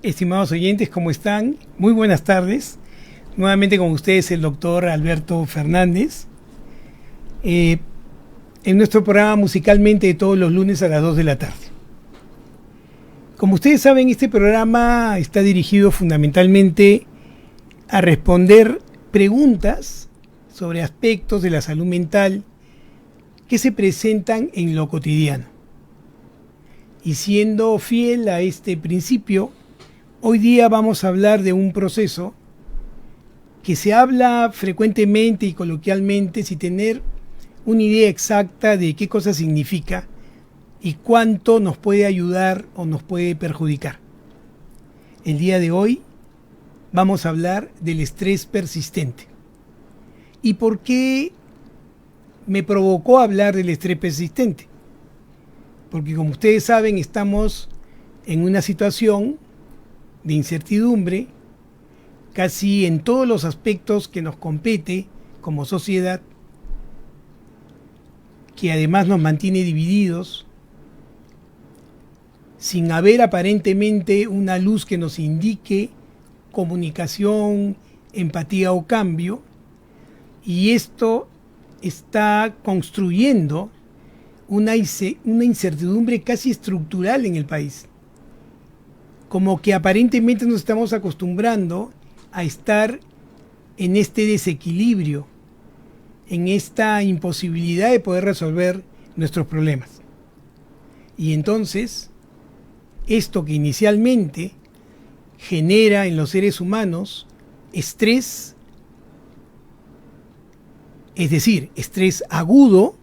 Estimados oyentes, ¿cómo están? Muy buenas tardes. Nuevamente con ustedes el doctor Alberto Fernández. En nuestro programa Musicalmente de todos los lunes a las 2 de la tarde. Como ustedes saben, este programa está dirigido fundamentalmente a responder preguntas sobre aspectos de la salud mental que se presentan en lo cotidiano. Y siendo fiel a este principio, hoy día vamos a hablar de un proceso que se habla frecuentemente y coloquialmente sin tener una idea exacta de qué cosa significa y cuánto nos puede ayudar o nos puede perjudicar. El día de hoy vamos a hablar del estrés persistente. ¿Y por qué me provocó hablar del estrés persistente? Porque como ustedes saben, estamos en una situación de incertidumbre casi en todos los aspectos que nos compete como sociedad, que además nos mantiene divididos, sin haber aparentemente una luz que nos indique comunicación, empatía o cambio, y esto está construyendo una incertidumbre casi estructural en el país. Como que aparentemente nos estamos acostumbrando a estar en este desequilibrio, en esta imposibilidad de poder resolver nuestros problemas. Y entonces, esto que inicialmente genera en los seres humanos estrés, es decir, estrés agudo,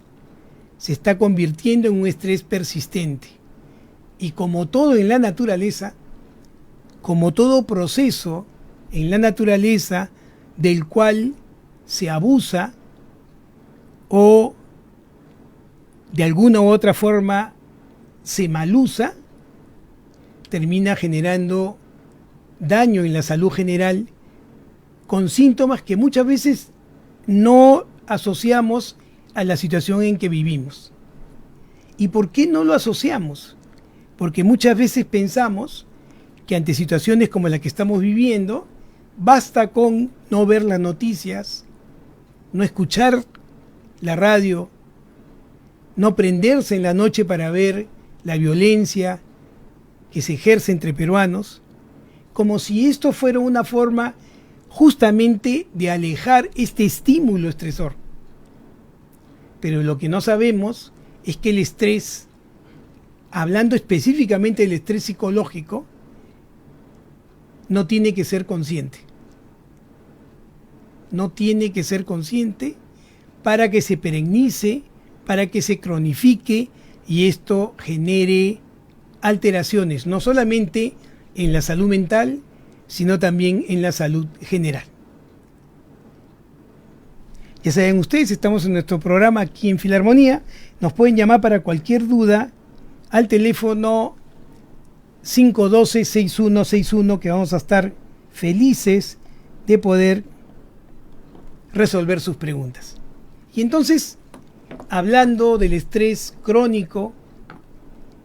se está convirtiendo en un estrés persistente. Y como todo en la naturaleza, como todo proceso en la naturaleza del cual se abusa o de alguna u otra forma se malusa, termina generando daño en la salud general con síntomas que muchas veces no asociamos a la situación en que vivimos. ¿Y por qué no lo asociamos? Porque muchas veces pensamos que ante situaciones como la que estamos viviendo, basta con no ver las noticias, no escuchar la radio, no prenderse en la noche para ver la violencia que se ejerce entre peruanos, como si esto fuera una forma justamente de alejar este estímulo estresor. Pero lo que no sabemos es que el estrés, hablando específicamente del estrés psicológico, no tiene que ser consciente. No tiene que ser consciente para que se perenice, para que se cronifique y esto genere alteraciones, no solamente en la salud mental, sino también en la salud general. Ya saben ustedes, estamos en nuestro programa aquí en Filarmonía. Nos pueden llamar para cualquier duda al teléfono 512-6161, que vamos a estar felices de poder resolver sus preguntas. Y entonces, hablando del estrés crónico,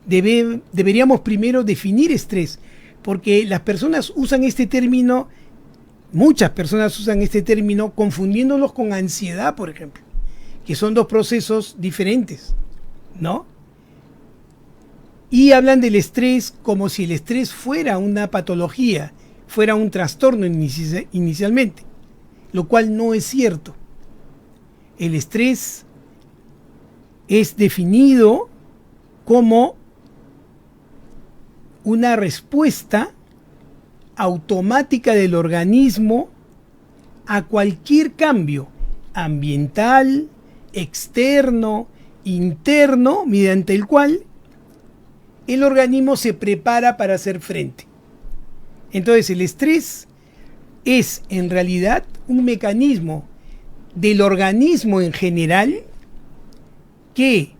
deberíamos primero definir estrés, porque las personas usan este término, muchas personas usan este término confundiéndolos con ansiedad, por ejemplo, que son dos procesos diferentes, ¿no? Y hablan del estrés como si el estrés fuera una patología, fuera un trastorno inicialmente, lo cual no es cierto. El estrés es definido como una respuesta automática del organismo a cualquier cambio ambiental, externo, interno, mediante el cual el organismo se prepara para hacer frente. Entonces el estrés es en realidad un mecanismo del organismo en general que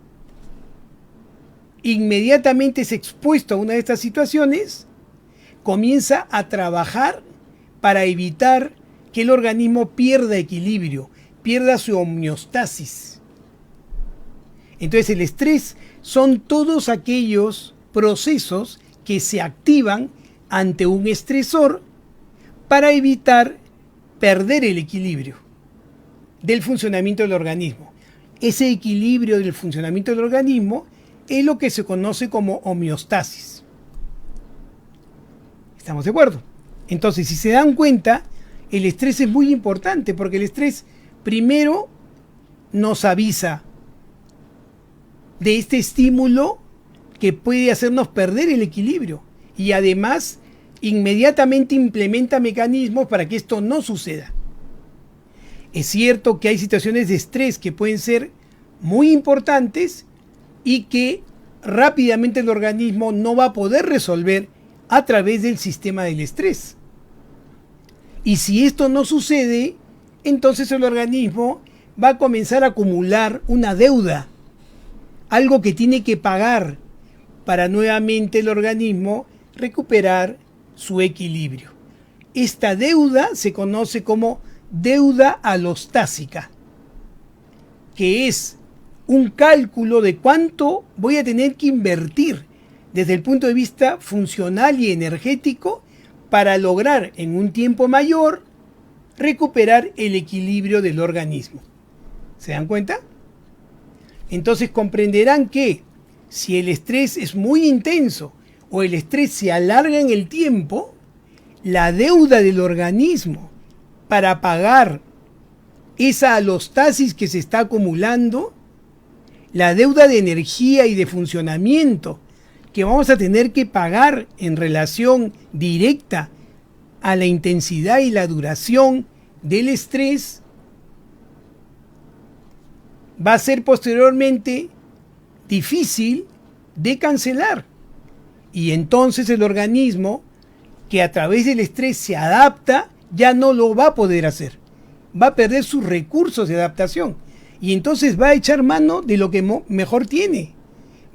inmediatamente es expuesto a una de estas situaciones, comienza a trabajar para evitar que el organismo pierda equilibrio, pierda su homeostasis. Entonces el estrés son todos aquellos procesos que se activan ante un estresor para evitar perder el equilibrio del funcionamiento del organismo. Ese equilibrio del funcionamiento del organismo es lo que se conoce como homeostasis. ¿Estamos de acuerdo? Entonces, si se dan cuenta, el estrés es muy importante porque el estrés primero nos avisa de este estímulo que puede hacernos perder el equilibrio y además inmediatamente implementa mecanismos para que esto no suceda. Es cierto que hay situaciones de estrés que pueden ser muy importantes y que rápidamente el organismo no va a poder resolver a través del sistema del estrés. Y si esto no sucede, entonces el organismo va a comenzar a acumular una deuda, algo que tiene que pagar para nuevamente el organismo recuperar su equilibrio. Esta deuda se conoce como deuda alostásica, que es un cálculo de cuánto voy a tener que invertir desde el punto de vista funcional y energético para lograr en un tiempo mayor recuperar el equilibrio del organismo. ¿Se dan cuenta? Entonces comprenderán que si el estrés es muy intenso o el estrés se alarga en el tiempo, la deuda del organismo para pagar esa alostasis que se está acumulando, la deuda de energía y de funcionamiento que vamos a tener que pagar en relación directa a la intensidad y la duración del estrés, va a ser posteriormente difícil de cancelar. Y entonces el organismo, que a través del estrés se adapta, ya no lo va a poder hacer. Va a perder sus recursos de adaptación. Y entonces va a echar mano de lo que mejor tiene.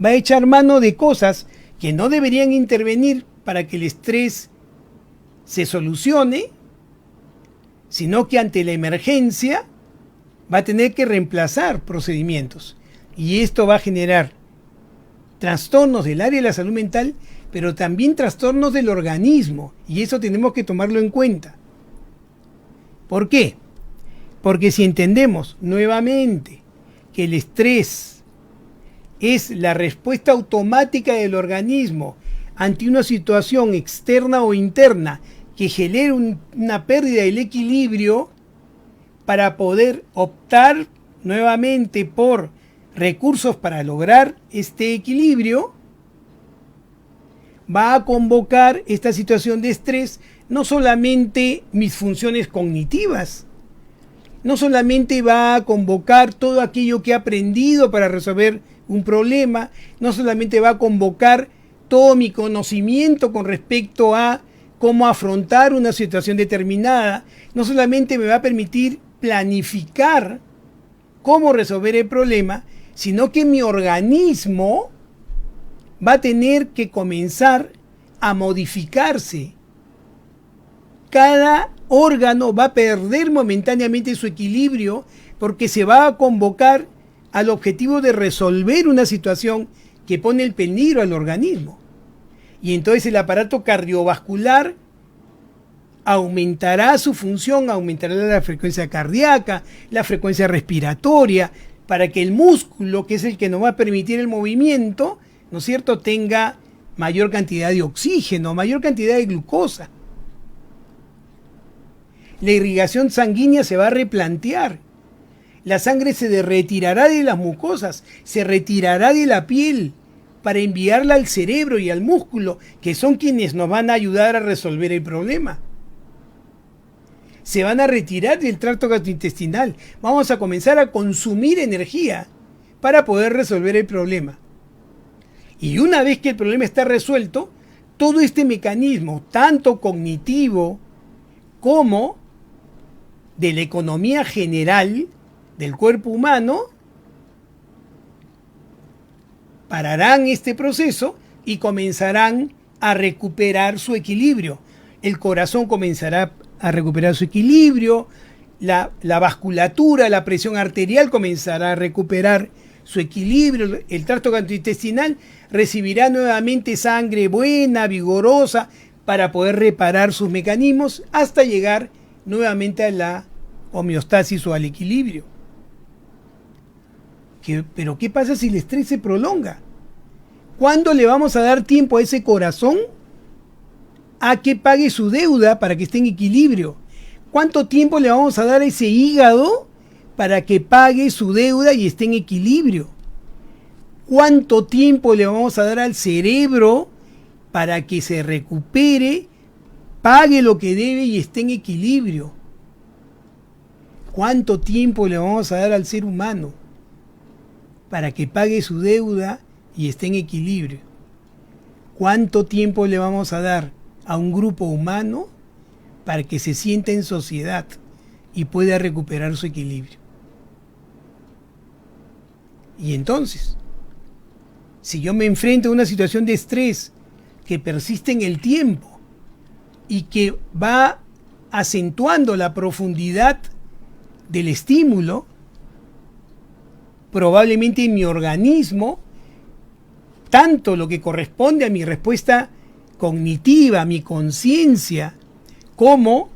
Va a echar mano de cosas que no deberían intervenir para que el estrés se solucione, sino que ante la emergencia va a tener que reemplazar procedimientos. Y esto va a generar trastornos del área de la salud mental, pero también trastornos del organismo. Y eso tenemos que tomarlo en cuenta. ¿Por qué? Porque si entendemos nuevamente que el estrés es la respuesta automática del organismo ante una situación externa o interna que genera una pérdida del equilibrio, para poder optar nuevamente por recursos para lograr este equilibrio, va a convocar esta situación de estrés no solamente mis funciones cognitivas, no solamente va a convocar todo aquello que he aprendido para resolver un problema, no solamente va a convocar todo mi conocimiento con respecto a cómo afrontar una situación determinada, no solamente me va a permitir planificar cómo resolver el problema, sino que mi organismo va a tener que comenzar a modificarse. Cada órgano va a perder momentáneamente su equilibrio porque se va a convocar al objetivo de resolver una situación que pone en peligro al organismo. Y entonces el aparato cardiovascular aumentará su función, aumentará la frecuencia cardíaca, la frecuencia respiratoria, para que el músculo, que es el que nos va a permitir el movimiento, ¿no es cierto?, tenga mayor cantidad de oxígeno, mayor cantidad de glucosa. La irrigación sanguínea se va a replantear. La sangre se retirará de las mucosas, se retirará de la piel para enviarla al cerebro y al músculo, que son quienes nos van a ayudar a resolver el problema. Se van a retirar del tracto gastrointestinal. Vamos a comenzar a consumir energía para poder resolver el problema. Y una vez que el problema está resuelto, todo este mecanismo, tanto cognitivo como de la economía general del cuerpo humano, pararán este proceso y comenzarán a recuperar su equilibrio. El corazón comenzará a recuperar su equilibrio, la vasculatura, la presión arterial comenzará a recuperar su equilibrio, el tracto gastrointestinal recibirá nuevamente sangre buena, vigorosa, para poder reparar sus mecanismos hasta llegar nuevamente a la homeostasis o al equilibrio. Pero ¿qué pasa si el estrés se prolonga? ¿Cuándo le vamos a dar tiempo a ese corazón a que pague su deuda para que esté en equilibrio? ¿Cuánto tiempo le vamos a dar a ese hígado para que pague su deuda y esté en equilibrio? ¿Cuánto tiempo le vamos a dar al cerebro para que se recupere, pague lo que debe y esté en equilibrio? ¿Cuánto tiempo le vamos a dar al ser humano para que pague su deuda y esté en equilibrio? ¿Cuánto tiempo le vamos a dar a un grupo humano para que se sienta en sociedad y pueda recuperar su equilibrio? Y entonces, si yo me enfrento a una situación de estrés que persiste en el tiempo y que va acentuando la profundidad del estímulo, probablemente en mi organismo, tanto lo que corresponde a mi respuesta cognitiva, a mi conciencia, como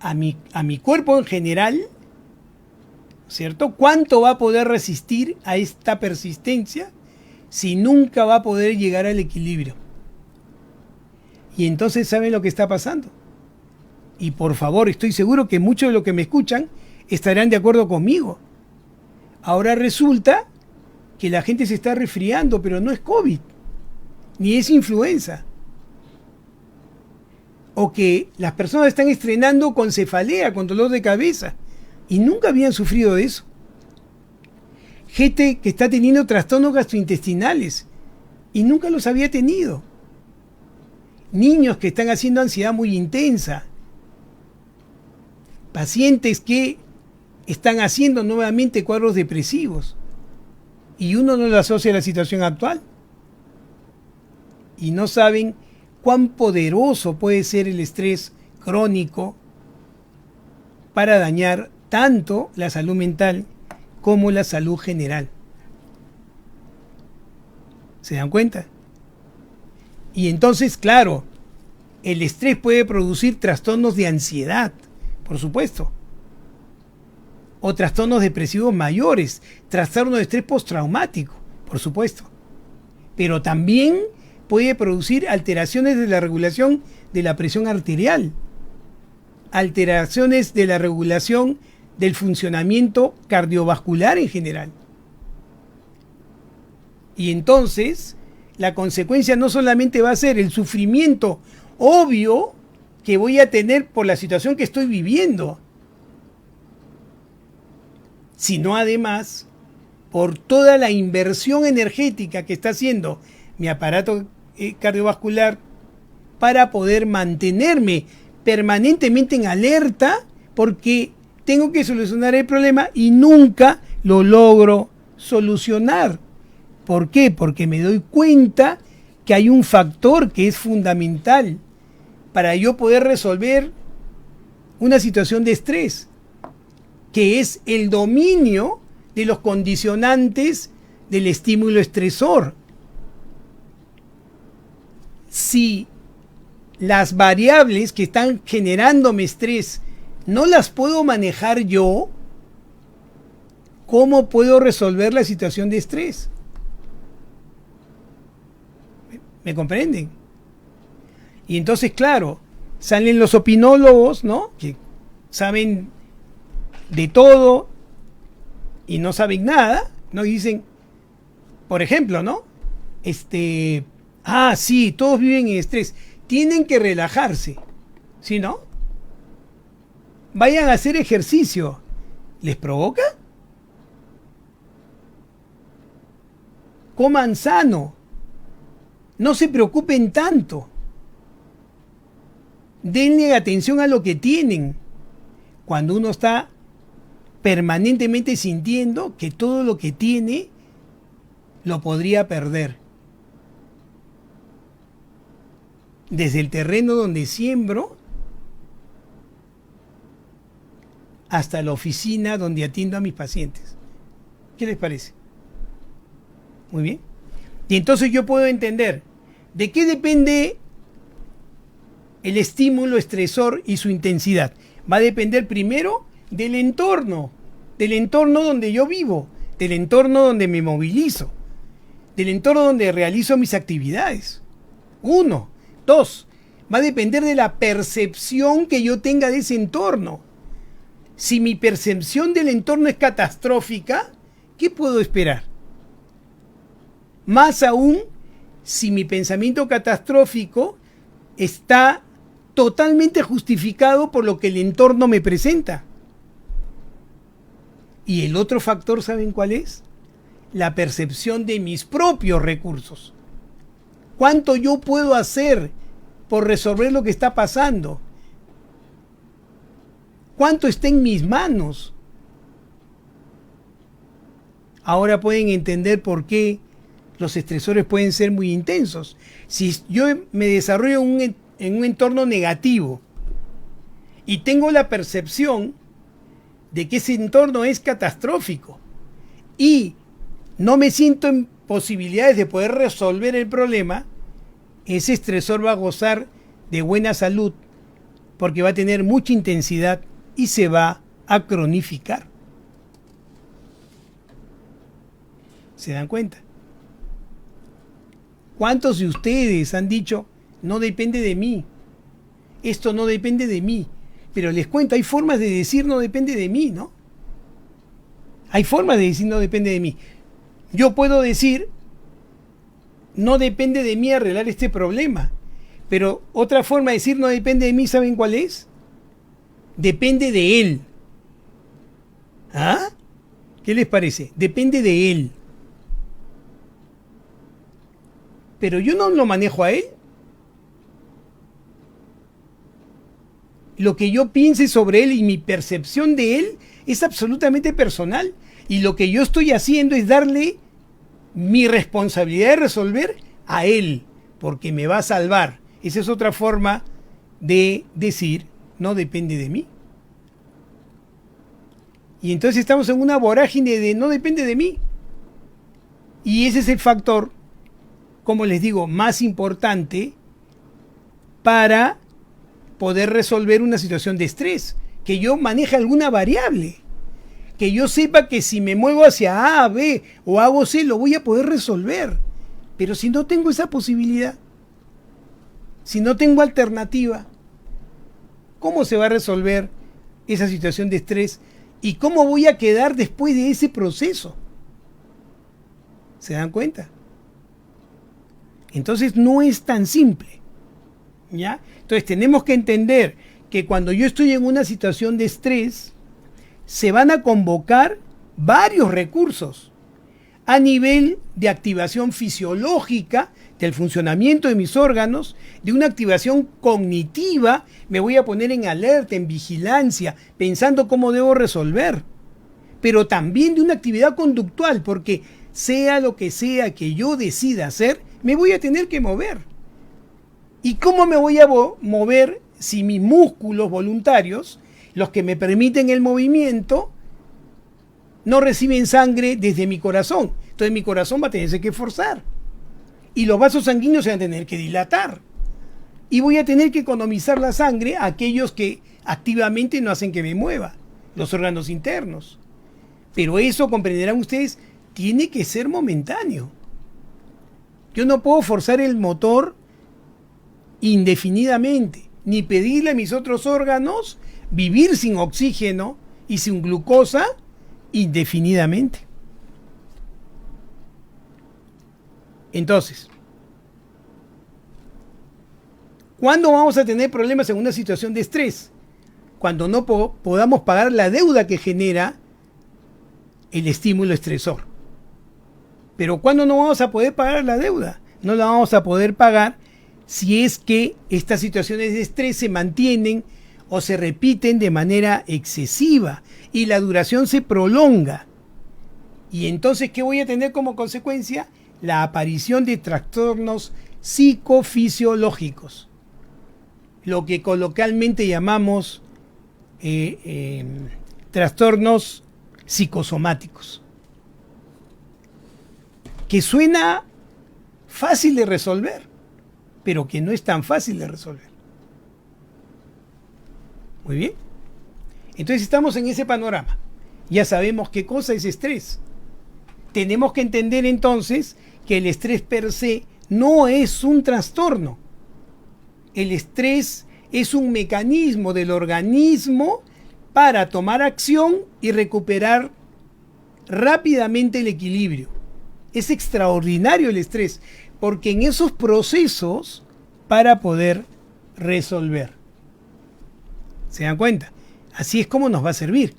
a mi cuerpo en general, ¿cierto? ¿Cuánto va a poder resistir a esta persistencia si nunca va a poder llegar al equilibrio? Y entonces, ¿saben lo que está pasando? Y por favor, estoy seguro que muchos de los que me escuchan estarán de acuerdo conmigo. Ahora resulta que la gente se está resfriando, pero no es COVID, ni es influenza. O que las personas están estrenando con cefalea, con dolor de cabeza, y nunca habían sufrido de eso. Gente que está teniendo trastornos gastrointestinales y nunca los había tenido. Niños que están haciendo ansiedad muy intensa. Pacientes que están haciendo nuevamente cuadros depresivos. Y uno no lo asocia a la situación actual. Y no saben cuán poderoso puede ser el estrés crónico para dañar tanto la salud mental como la salud general. ¿Se dan cuenta? Y entonces, claro, el estrés puede producir trastornos de ansiedad, por supuesto, o trastornos depresivos mayores, trastornos de estrés postraumático, por supuesto, pero también puede producir alteraciones de la regulación de la presión arterial, alteraciones de la regulación del funcionamiento cardiovascular en general. Y entonces, la consecuencia no solamente va a ser el sufrimiento obvio que voy a tener por la situación que estoy viviendo, sino además por toda la inversión energética que está haciendo mi aparato cardiovascular para poder mantenerme permanentemente en alerta, porque tengo que solucionar el problema y nunca lo logro solucionar. ¿Por qué? Porque me doy cuenta que hay un factor que es fundamental para yo poder resolver una situación de estrés, que es el dominio de los condicionantes del estímulo estresor. Si las variables que están generándome estrés no las puedo manejar yo, ¿cómo puedo resolver la situación de estrés? ¿Me comprenden? Y entonces, claro, salen los opinólogos, ¿no? Que saben de todo y no saben nada, ¿no? Y dicen, por ejemplo, ¿no? Sí, todos viven en estrés. Tienen que relajarse, ¿sí, no? Vayan a hacer ejercicio. ¿Les provoca? Coman sano. No se preocupen tanto. Denle atención a lo que tienen. Cuando uno está permanentemente sintiendo que todo lo que tiene lo podría perder. Desde el terreno donde siembro hasta la oficina donde atiendo a mis pacientes. ¿Qué les parece? Muy bien. Y entonces yo puedo entender de qué depende el estímulo estresor y su intensidad. Va a depender primero del entorno donde yo vivo, del entorno donde me movilizo, del entorno donde realizo mis actividades. 1. 2. Va a depender de la percepción que yo tenga de ese entorno. Si mi percepción del entorno es catastrófica, ¿qué puedo esperar? Más aún, si mi pensamiento catastrófico está totalmente justificado por lo que el entorno me presenta. Y el otro factor, ¿saben cuál es? La percepción de mis propios recursos. ¿Cuánto yo puedo hacer por resolver lo que está pasando? ¿Cuánto está en mis manos? Ahora pueden entender por qué los estresores pueden ser muy intensos. Si yo me desarrollo en un entorno negativo y tengo la percepción de que ese entorno es catastrófico y no me siento en posibilidades de poder resolver el problema, ese estresor va a gozar de buena salud porque va a tener mucha intensidad y se va a cronificar. ¿Se dan cuenta? ¿Cuántos de ustedes han dicho, no depende de mí? Esto no depende de mí. Pero les cuento, hay formas de decir no depende de mí, ¿no? Hay formas de decir no depende de mí. Yo puedo decir, no depende de mí arreglar este problema. Pero otra forma de decir no depende de mí, ¿saben cuál es? Depende de él. ¿Ah? ¿Qué les parece? Depende de él. Pero yo no lo manejo a él. Lo que yo piense sobre él y mi percepción de él es absolutamente personal. Y lo que yo estoy haciendo es darle mi responsabilidad de resolver a él, porque me va a salvar. Esa es otra forma de decir, no depende de mí. Y entonces estamos en una vorágine de no depende de mí. Y ese es el factor, como les digo, más importante para poder resolver una situación de estrés, que yo maneje alguna variable, que yo sepa que si me muevo hacia A, B o hago C, lo voy a poder resolver. Pero si no tengo esa posibilidad, si no tengo alternativa, ¿cómo se va a resolver esa situación de estrés? ¿Y cómo voy a quedar después de ese proceso? ¿Se dan cuenta? Entonces no es tan simple, ¿ya? Entonces tenemos que entender que cuando yo estoy en una situación de estrés, se van a convocar varios recursos a nivel de activación fisiológica, del funcionamiento de mis órganos, de una activación cognitiva, me voy a poner en alerta, en vigilancia, pensando cómo debo resolver, pero también de una actividad conductual, porque sea lo que sea que yo decida hacer, me voy a tener que mover. ¿Y cómo me voy a mover si mis músculos voluntarios, los que me permiten el movimiento, no reciben sangre desde mi corazón? Entonces mi corazón va a tenerse que forzar. Y los vasos sanguíneos se van a tener que dilatar. Y voy a tener que economizar la sangre a aquellos que activamente no hacen que me mueva, los órganos internos. Pero eso, comprenderán ustedes, tiene que ser momentáneo. Yo no puedo forzar el motor indefinidamente, ni pedirle a mis otros órganos vivir sin oxígeno y sin glucosa indefinidamente. Entonces, ¿cuándo vamos a tener problemas en una situación de estrés? Cuando no podamos pagar la deuda que genera el estímulo estresor. Pero ¿cuándo no vamos a poder pagar la deuda? No la vamos a poder pagar si es que estas situaciones de estrés se mantienen o se repiten de manera excesiva y la duración se prolonga. Y entonces, ¿qué voy a tener como consecuencia? La aparición de trastornos psicofisiológicos, lo que coloquialmente llamamos trastornos psicosomáticos, que suena fácil de resolver, pero que no es tan fácil de resolver. Muy bien. Entonces estamos en ese panorama. Ya sabemos qué cosa es estrés. Tenemos que entender entonces que el estrés per se no es un trastorno. El estrés es un mecanismo del organismo para tomar acción y recuperar rápidamente el equilibrio. Es extraordinario el estrés, porque en esos procesos para poder resolver. ¿Se dan cuenta? Así es como nos va a servir.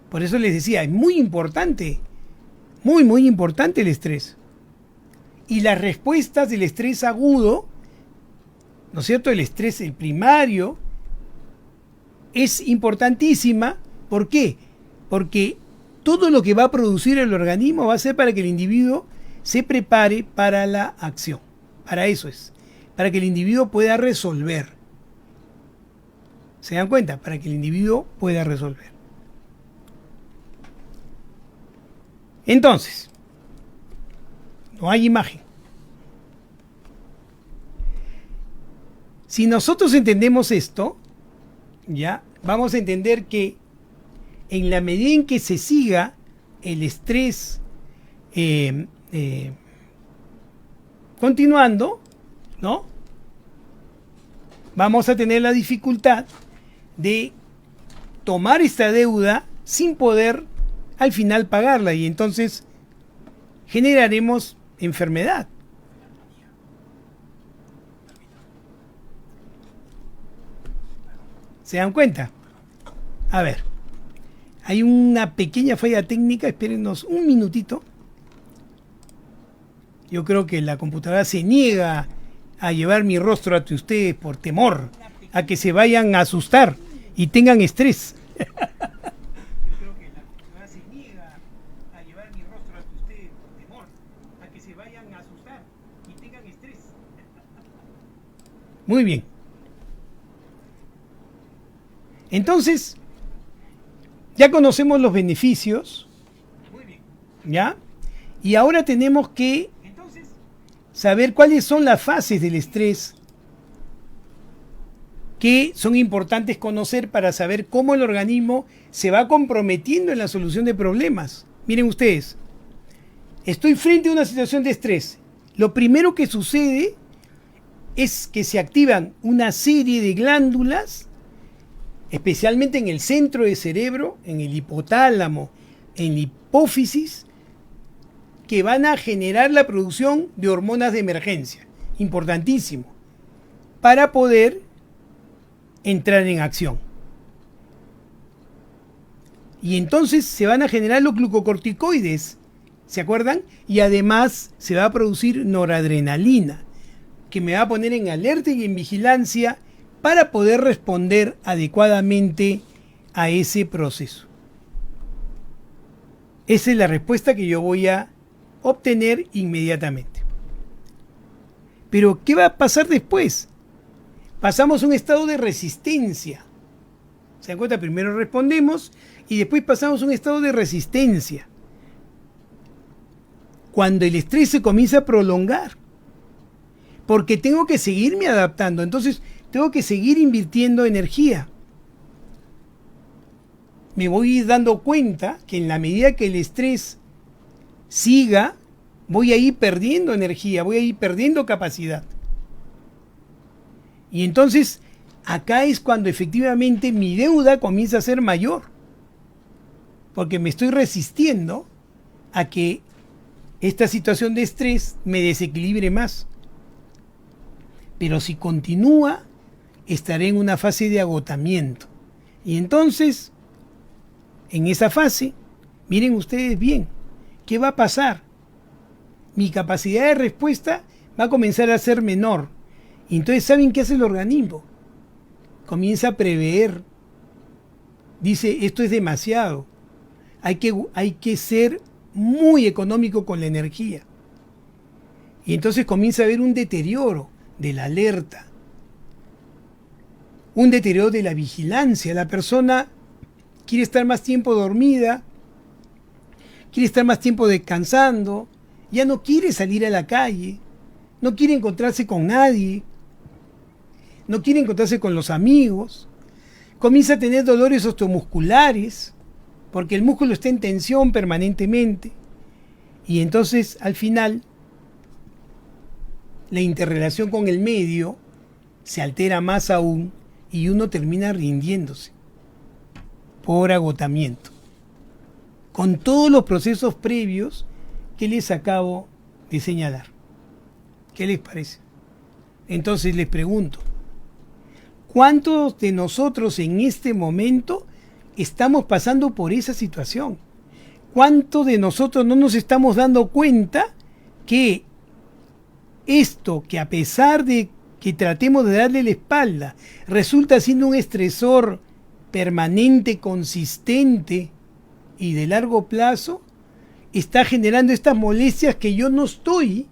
Por eso les decía, es muy importante, muy importante el estrés. Y las respuestas del estrés agudo, ¿no es cierto? El estrés, el primario, es importantísima. ¿Por qué? Porque todo lo que va a producir el organismo va a ser para que el individuo se prepare para la acción. Para eso es. Para que el individuo pueda resolver. ¿Se dan cuenta? Para que el individuo pueda resolver. Entonces, no hay imagen. Si nosotros entendemos esto, ya vamos a entender que en la medida en que se siga el estrés continuando, ¿no? Vamos a tener la dificultad de tomar esta deuda sin poder al final pagarla, y entonces generaremos enfermedad. ¿Se dan cuenta? A ver, hay una pequeña falla técnica, espérenos un minutito. Yo creo que la computadora se niega a llevar mi rostro ante ustedes por temor a que se vayan a asustar y tengan estrés. Yo creo que la computadora se niega a llevar mi rostro ante ustedes por temor a que se vayan a asustar y tengan estrés. Muy bien. Entonces, ya conocemos los beneficios, ¿ya? Y ahora tenemos que saber cuáles son las fases del estrés que son importantes conocer para saber cómo el organismo se va comprometiendo en la solución de problemas. Miren ustedes, estoy frente a una situación de estrés. Lo primero que sucede es que se activan una serie de glándulas, especialmente en el centro del cerebro, en el hipotálamo, en la hipófisis, que van a generar la producción de hormonas de emergencia, importantísimo, para poder entrar en acción. Y entonces se van a generar los glucocorticoides, ¿se acuerdan? Y además se va a producir noradrenalina, que me va a poner en alerta y en vigilancia para poder responder adecuadamente a ese proceso. Esa es la respuesta que yo voy a obtener inmediatamente. Pero, ¿qué va a pasar después? Pasamos a un estado de resistencia. ¿Se dan cuenta? Primero respondemos y después pasamos a un estado de resistencia. Cuando el estrés se comienza a prolongar. Porque tengo que seguirme adaptando. Entonces, tengo que seguir invirtiendo energía. Me voy dando cuenta que en la medida que el estrés siga, voy a ir perdiendo energía, voy a ir perdiendo capacidad. Y entonces, acá es cuando efectivamente mi deuda comienza a ser mayor. Porque me estoy resistiendo a que esta situación de estrés me desequilibre más. Pero si continúa, estaré en una fase de agotamiento. Y entonces, en esa fase, miren ustedes bien, ¿qué va a pasar? Mi capacidad de respuesta va a comenzar a ser menor. Y entonces, ¿saben qué hace el organismo? Comienza a prever. Dice, esto es demasiado. Hay que ser muy económico con la energía. Y entonces comienza a haber un deterioro de la alerta, un deterioro de la vigilancia. La persona quiere estar más tiempo dormida, quiere estar más tiempo descansando, ya no quiere salir a la calle, no quiere encontrarse con nadie, no quiere encontrarse con los amigos, comienza a tener dolores osteomusculares, porque el músculo está en tensión permanentemente, y entonces al final la interrelación con el medio se altera más aún y uno termina rindiéndose por agotamiento, con todos los procesos previos que les acabo de señalar. ¿Qué les parece? Entonces les pregunto, ¿cuántos de nosotros en este momento estamos pasando por esa situación? ¿Cuántos de nosotros no nos estamos dando cuenta que esto, que a pesar de que tratemos de darle la espalda, resulta siendo un estresor permanente, consistente y de largo plazo, está generando estas molestias que yo no estoy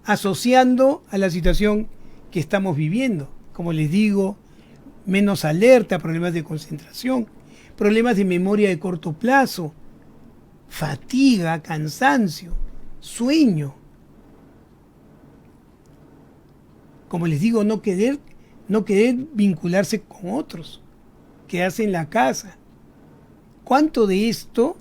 asociando a la situación que estamos viviendo? Como les digo, menos alerta, problemas de concentración, problemas de memoria de corto plazo, fatiga, cansancio, sueño. Como les digo, no querer vincularse con otros, quedarse en la casa. ¿Cuánto de esto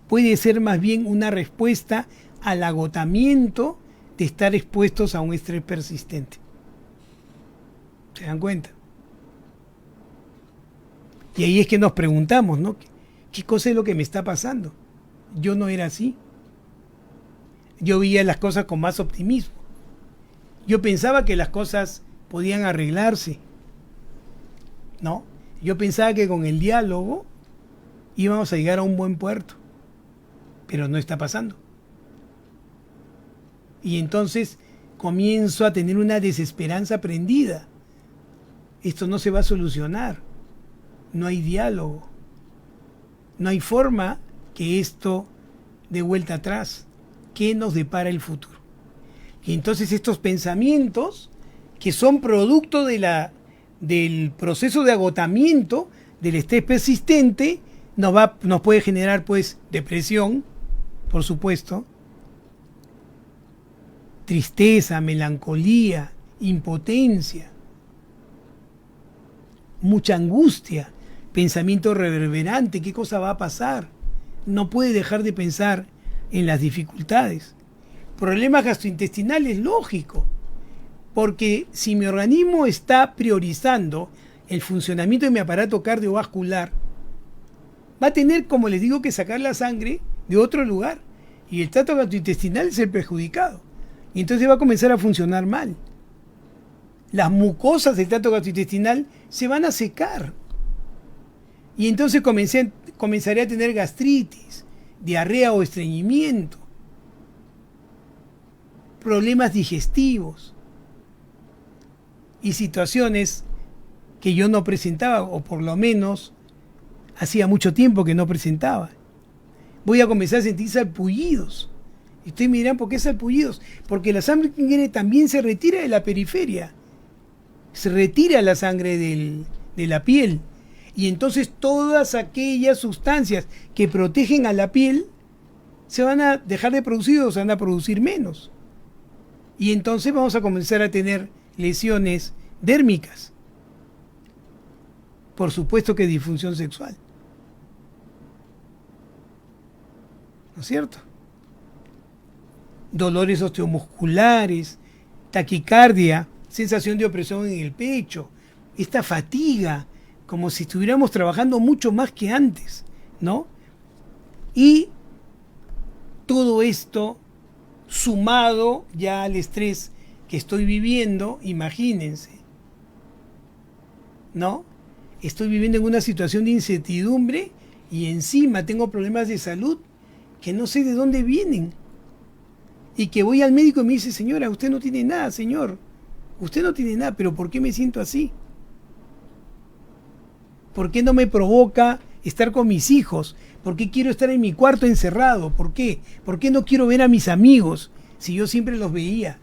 puede ser más bien una respuesta al agotamiento de estar expuestos a un estrés persistente? ¿Se dan cuenta? Y ahí es que nos preguntamos, ¿no? ¿Qué cosa es lo que me está pasando? Yo no era así. Yo veía las cosas con más optimismo. Yo pensaba que las cosas podían arreglarse, ¿no? Yo pensaba que con el diálogo íbamos a llegar a un buen puerto, pero no está pasando. Y entonces comienzo a tener una desesperanza prendida. Esto no se va a solucionar. No hay diálogo. No hay forma que esto dé vuelta atrás. ¿Qué nos depara el futuro? Y entonces estos pensamientos, que son producto del proceso de agotamiento, del estrés persistente, nos puede generar pues depresión, por supuesto, tristeza, melancolía, impotencia, mucha angustia, pensamiento reverberante, ¿qué cosa va a pasar? No puede dejar de pensar en las dificultades. Problemas gastrointestinales, lógico, porque si mi organismo está priorizando el funcionamiento de mi aparato cardiovascular, va a tener, como les digo, que sacar la sangre de otro lugar, y el tracto gastrointestinal es el perjudicado, y entonces va a comenzar a funcionar mal. Las mucosas del tracto gastrointestinal se van a secar, y entonces comenzaré a tener gastritis, diarrea o estreñimiento, problemas digestivos y situaciones que yo no presentaba, o por lo menos hacía mucho tiempo que no presentaba. Voy a comenzar a sentir salpullidos. Y ustedes me dirán, ¿por qué salpullidos? Porque la sangre también se retira de la periferia, se retira la sangre de la piel, y entonces todas aquellas sustancias que protegen a la piel se van a dejar de producir o se van a producir menos. Y entonces vamos a comenzar a tener lesiones dérmicas. Por supuesto que disfunción sexual. ¿No es cierto? Dolores osteomusculares, taquicardia, sensación de opresión en el pecho, esta fatiga, como si estuviéramos trabajando mucho más que antes, ¿no? Y todo esto sumado ya al estrés que estoy viviendo, imagínense, ¿no? Estoy viviendo en una situación de incertidumbre y encima tengo problemas de salud que no sé de dónde vienen. Y que voy al médico y me dice, señora, usted no tiene nada, señor. Usted no tiene nada, pero ¿por qué me siento así? ¿Por qué no me provoca estar con mis hijos? ¿Por qué quiero estar en mi cuarto encerrado? ¿Por qué? ¿Por qué no quiero ver a mis amigos si yo siempre los veía?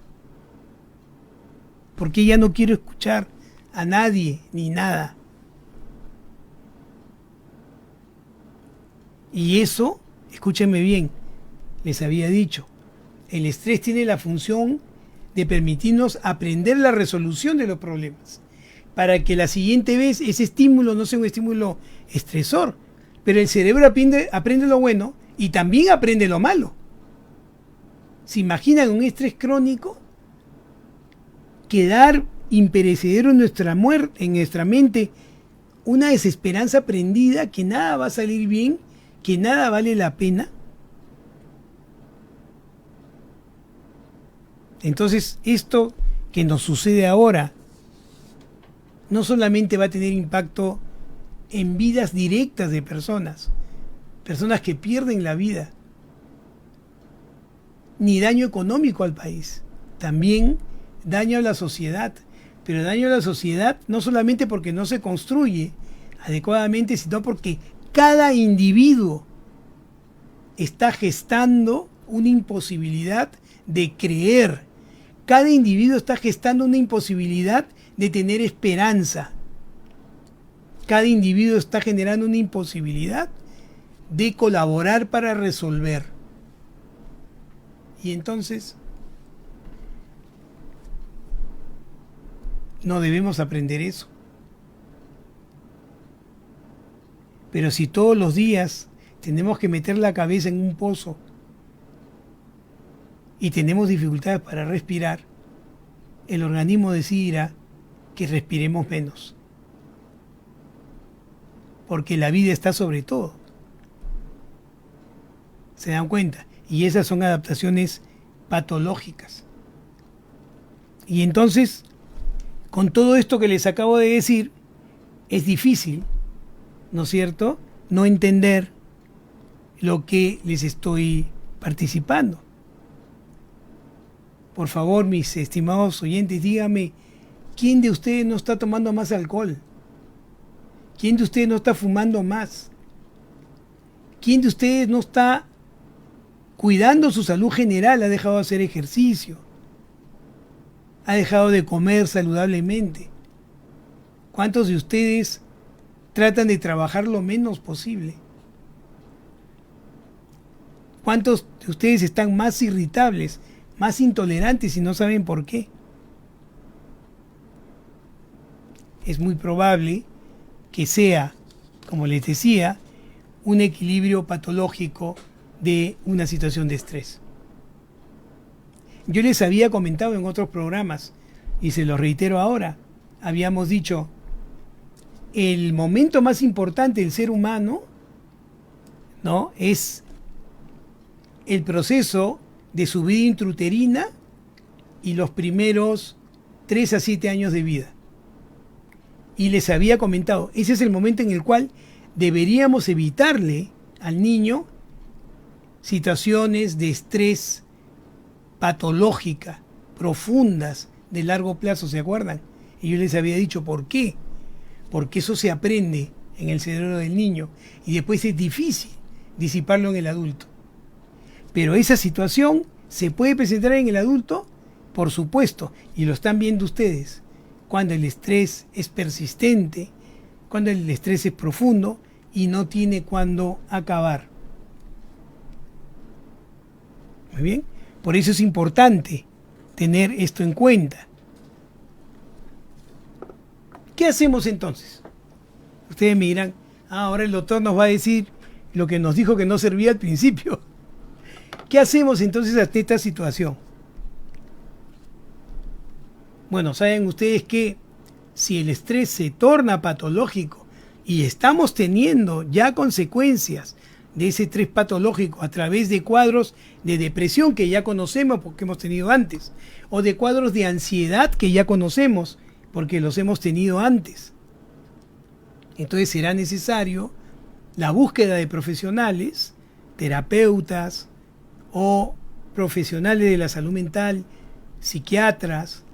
¿Por qué ya no quiero escuchar a nadie ni nada? Y eso, escúchenme bien, les había dicho, el estrés tiene la función de permitirnos aprender la resolución de los problemas. para que la siguiente vez ese estímulo no sea un estímulo estresor. Pero el cerebro aprende lo bueno y también aprende lo malo. ¿Se imaginan un estrés crónico? Quedar imperecedero en nuestra mente, una desesperanza prendida, que nada va a salir bien, que nada vale la pena. Entonces, esto que nos sucede ahora no solamente va a tener impacto en vidas directas de personas que pierden la vida, ni daño económico al país, también daño a la sociedad, pero daño a la sociedad no solamente porque no se construye adecuadamente, sino porque cada individuo está gestando una imposibilidad de creer. Cada individuo está gestando una imposibilidad de tener esperanza. Cada individuo está generando una imposibilidad de colaborar para resolver. Y entonces, no debemos aprender eso. Pero si todos los días tenemos que meter la cabeza en un pozo y tenemos dificultades para respirar, el organismo decidirá que respiremos menos. Porque la vida está sobre todo. ¿Se dan cuenta? Y esas son adaptaciones patológicas. Y entonces, con todo esto que les acabo de decir, es difícil, ¿no es cierto?, no entender lo que les estoy participando. Por favor, mis estimados oyentes, díganme, ¿quién de ustedes no está tomando más alcohol? ¿Quién de ustedes no está fumando más? ¿Quién de ustedes no está cuidando su salud general? ¿Ha dejado de hacer ejercicio? ¿Ha dejado de comer saludablemente? ¿Cuántos de ustedes tratan de trabajar lo menos posible? ¿Cuántos de ustedes están más irritables, más intolerantes y no saben por qué? Es muy probable que sea, como les decía, un equilibrio patológico de una situación de estrés. Yo les había comentado en otros programas, y se los reitero ahora, habíamos dicho, el momento más importante del ser humano, ¿no?, es el proceso de su vida intrauterina y los primeros 3 a 7 años de vida. Y les había comentado, ese es el momento en el cual deberíamos evitarle al niño situaciones de estrés patológica, profundas, de largo plazo, ¿se acuerdan? Y yo les había dicho, ¿por qué? Porque eso se aprende en el cerebro del niño y después es difícil disiparlo en el adulto. Pero esa situación se puede presentar en el adulto, por supuesto, y lo están viendo ustedes, cuando el estrés es persistente, cuando el estrés es profundo y no tiene cuándo acabar. Muy bien, por eso es importante tener esto en cuenta. ¿Qué hacemos entonces? Ustedes me dirán, ahora el doctor nos va a decir lo que nos dijo que no servía al principio. ¿Qué hacemos entonces ante esta situación? Bueno, saben ustedes que si el estrés se torna patológico y estamos teniendo ya consecuencias de ese estrés patológico a través de cuadros de depresión que ya conocemos porque hemos tenido antes, o de cuadros de ansiedad que ya conocemos porque los hemos tenido antes, entonces será necesario la búsqueda de profesionales, terapeutas o profesionales de la salud mental, psiquiatras,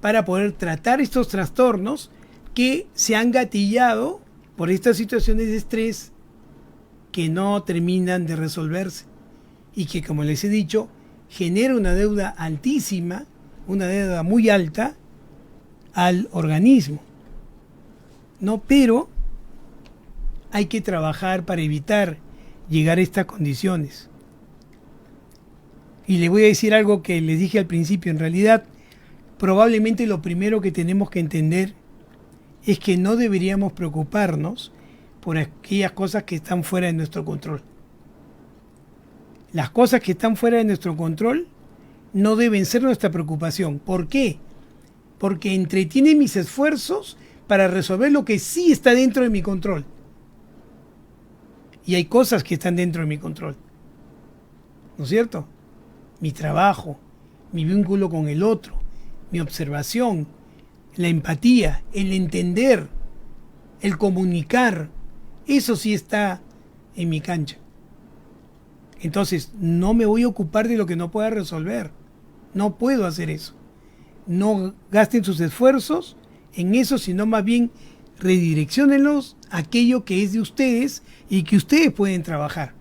para poder tratar estos trastornos que se han gatillado por estas situaciones de estrés que no terminan de resolverse y que, como les he dicho, genera una deuda altísima, una deuda muy alta al organismo. No, pero hay que trabajar para evitar llegar a estas condiciones. Y les voy a decir algo que les dije al principio. En realidad, probablemente lo primero que tenemos que entender es que no deberíamos preocuparnos por aquellas cosas que están fuera de nuestro control. Las cosas que están fuera de nuestro control no deben ser nuestra preocupación. ¿Por qué? Porque entretiene mis esfuerzos para resolver lo que sí está dentro de mi control. Y hay cosas que están dentro de mi control. ¿No es cierto? Mi trabajo, mi vínculo con el otro, mi observación, la empatía, el entender, el comunicar. Eso sí está en mi cancha. Entonces, no me voy a ocupar de lo que no pueda resolver. No puedo hacer eso. No gasten sus esfuerzos en eso, sino más bien redirecciónenlos a aquello que es de ustedes y que ustedes pueden trabajar.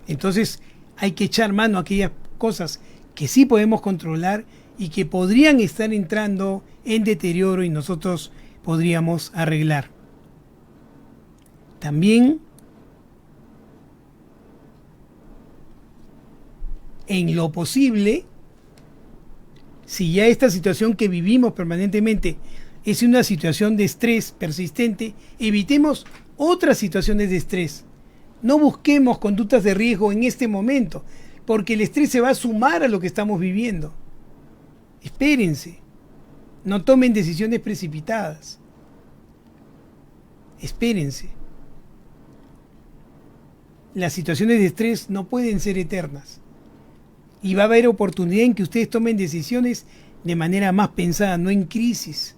Entonces, hay que echar mano a aquellas cosas que sí podemos controlar y que podrían estar entrando en deterioro y nosotros podríamos arreglar. También, en lo posible, si ya esta situación que vivimos permanentemente es una situación de estrés persistente, evitemos otras situaciones de estrés. No busquemos conductas de riesgo en este momento, porque el estrés se va a sumar a lo que estamos viviendo. Espérense, no tomen decisiones precipitadas. Espérense. Las situaciones de estrés no pueden ser eternas. Y va a haber oportunidad en que ustedes tomen decisiones de manera más pensada, no en crisis,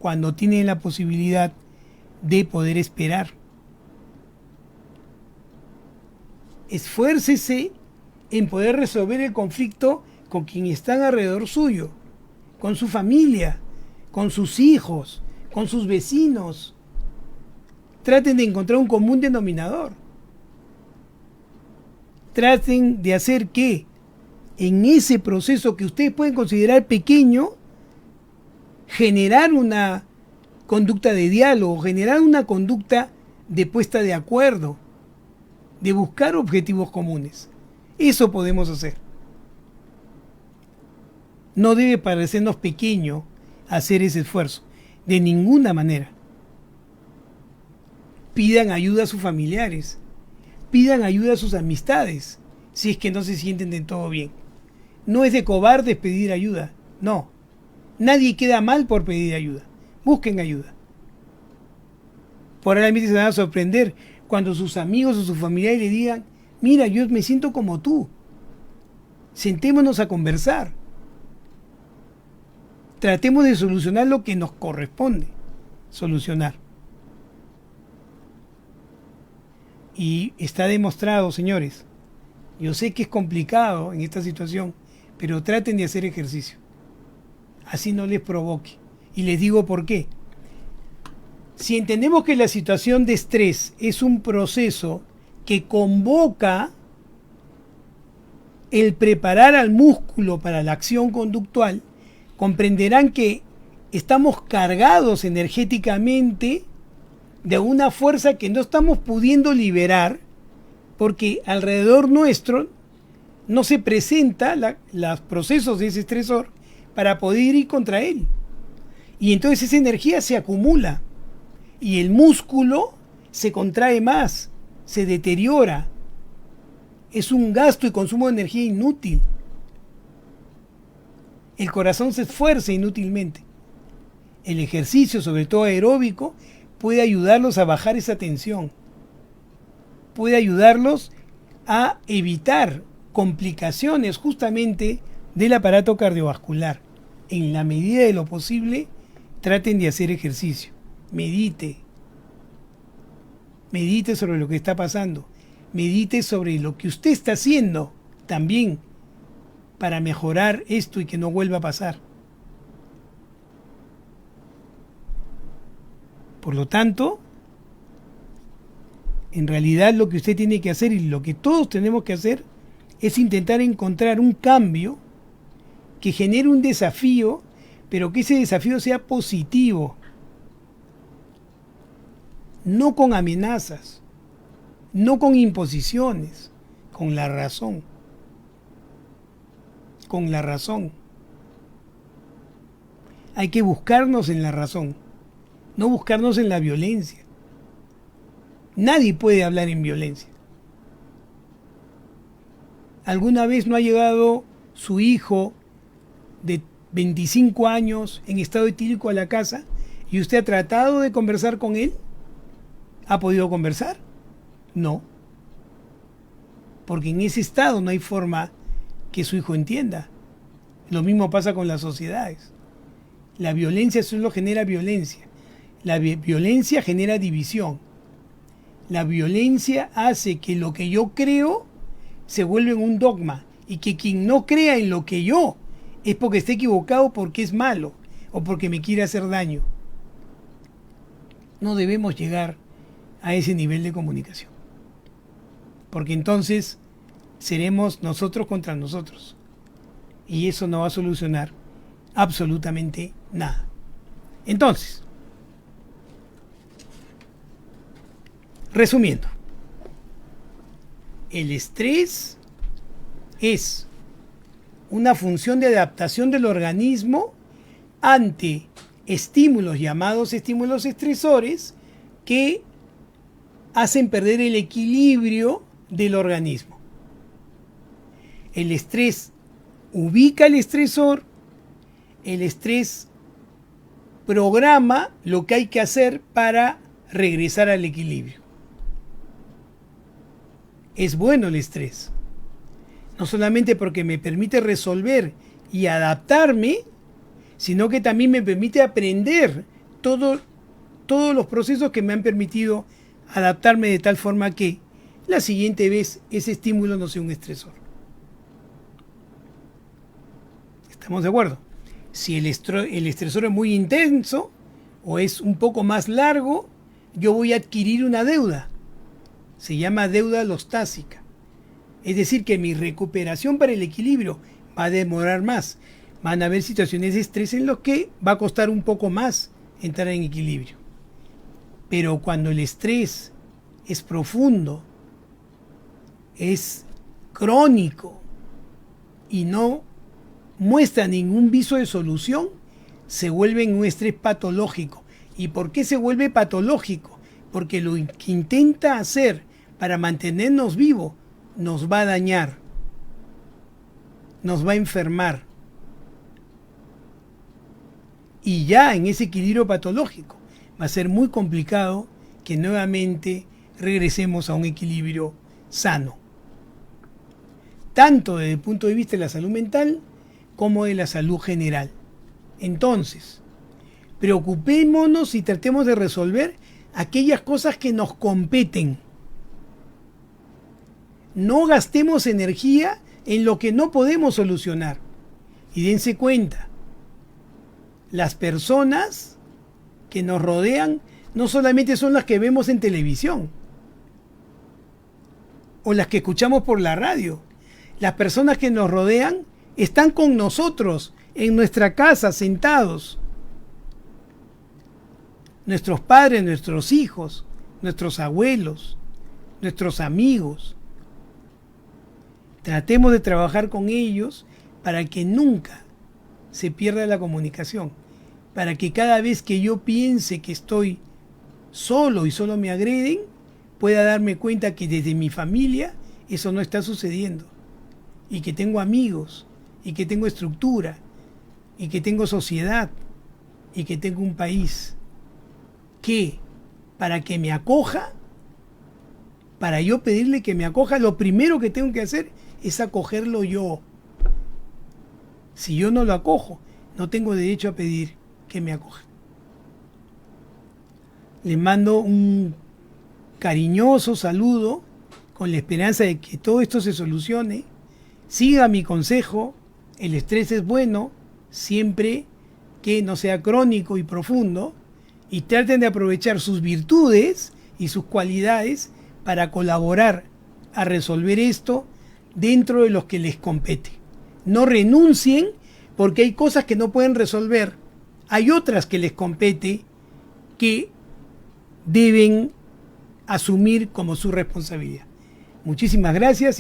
cuando tienen la posibilidad de poder esperar. Esfuércese en poder resolver el conflicto con quien están alrededor suyo, con su familia, con sus hijos, con sus vecinos. Traten de encontrar un común denominador. Traten de hacer que en ese proceso que ustedes pueden considerar pequeño, generar una conducta de diálogo, generar una conducta de puesta de acuerdo, de buscar objetivos comunes. Eso podemos hacer. No debe parecernos pequeño hacer ese esfuerzo, de ninguna manera. Pidan ayuda a sus familiares, pidan ayuda a sus amistades, si es que no se sienten del todo bien. No es de cobardes pedir ayuda, no. Nadie queda mal por pedir ayuda. Busquen ayuda. Probablemente se van a sorprender cuando sus amigos o sus familiares le digan: mira, yo me siento como tú. Sentémonos a conversar. Tratemos de solucionar lo que nos corresponde solucionar. Y está demostrado, señores. Yo sé que es complicado en esta situación, pero traten de hacer ejercicio. Así no les provoque. Y les digo por qué. Si entendemos que la situación de estrés es un proceso que convoca el preparar al músculo para la acción conductual, comprenderán que estamos cargados energéticamente de una fuerza que no estamos pudiendo liberar porque alrededor nuestro no se presenta los procesos de ese estresor para poder ir contra él. Y entonces esa energía se acumula y el músculo se contrae más, se deteriora. Es un gasto y consumo de energía inútil. El corazón se esfuerza inútilmente. El ejercicio, sobre todo aeróbico, puede ayudarlos a bajar esa tensión. Puede ayudarlos a evitar complicaciones justamente del aparato cardiovascular. En la medida de lo posible, traten de hacer ejercicio. Medite. Medite sobre lo que está pasando. Medite sobre lo que usted está haciendo también para mejorar esto y que no vuelva a pasar. Por lo tanto, en realidad lo que usted tiene que hacer y lo que todos tenemos que hacer es intentar encontrar un cambio que genere un desafío, pero que ese desafío sea positivo, no con amenazas, no con imposiciones, con la razón. Con la razón. Hay que buscarnos en la razón, no buscarnos en la violencia. Nadie puede hablar en violencia. ¿Alguna vez no ha llegado su hijo de 25 años en estado etílico a la casa y usted ha tratado de conversar con él? ¿Ha podido conversar? No. Porque en ese estado no hay forma que su hijo entienda. Lo mismo pasa con las sociedades. La violencia solo genera violencia. La violencia genera división. La violencia hace que lo que yo creo se vuelva en un dogma y que quien no crea en lo que yo es porque está equivocado, porque es malo o porque me quiere hacer daño. No debemos llegar a ese nivel de comunicación, porque entonces seremos nosotros contra nosotros y eso no va a solucionar absolutamente nada. Entonces, resumiendo, el estrés es una función de adaptación del organismo ante estímulos llamados estímulos estresores que hacen perder el equilibrio del organismo. El estrés ubica el estresor, el estrés programa lo que hay que hacer para regresar al equilibrio. Es bueno el estrés, no solamente porque me permite resolver y adaptarme, sino que también me permite aprender todos los procesos que me han permitido adaptarme de tal forma que la siguiente vez ese estímulo no sea un estresor. ¿Estamos de acuerdo? Si el estresor es muy intenso o es un poco más largo, yo voy a adquirir una deuda. Se llama deuda alostásica. Es decir, que mi recuperación para el equilibrio va a demorar más. Van a haber situaciones de estrés en las que va a costar un poco más entrar en equilibrio. Pero cuando el estrés es profundo, es crónico y no muestra ningún viso de solución, se vuelve un estrés patológico. ¿Y por qué se vuelve patológico? Porque lo que intenta hacer para mantenernos vivos nos va a dañar, nos va a enfermar. Y ya en ese equilibrio patológico va a ser muy complicado que nuevamente regresemos a un equilibrio sano, tanto desde el punto de vista de la salud mental como de la salud general. Entonces, preocupémonos y tratemos de resolver aquellas cosas que nos competen. No gastemos energía en lo que no podemos solucionar. Y dense cuenta, las personas que nos rodean no solamente son las que vemos en televisión o las que escuchamos por la radio. Las personas que nos rodean están con nosotros en nuestra casa, sentados. Nuestros padres, nuestros hijos, nuestros abuelos, nuestros amigos. Tratemos de trabajar con ellos para que nunca se pierda la comunicación, para que cada vez que yo piense que estoy solo y solo me agreden, pueda darme cuenta que desde mi familia eso no está sucediendo, y que tengo amigos, y que tengo estructura, y que tengo sociedad, y que tengo un país que, para que me acoja, para yo pedirle que me acoja, lo primero que tengo que hacer es acogerlo yo. Si yo no lo acojo, no tengo derecho a pedir que me acoja. Les mando un cariñoso saludo con la esperanza de que todo esto se solucione. Siga mi consejo, el estrés es bueno siempre que no sea crónico y profundo, y traten de aprovechar sus virtudes y sus cualidades para colaborar a resolver esto dentro de los que les compete. No renuncien porque hay cosas que no pueden resolver. Hay otras que les compete que deben asumir como su responsabilidad. Muchísimas gracias.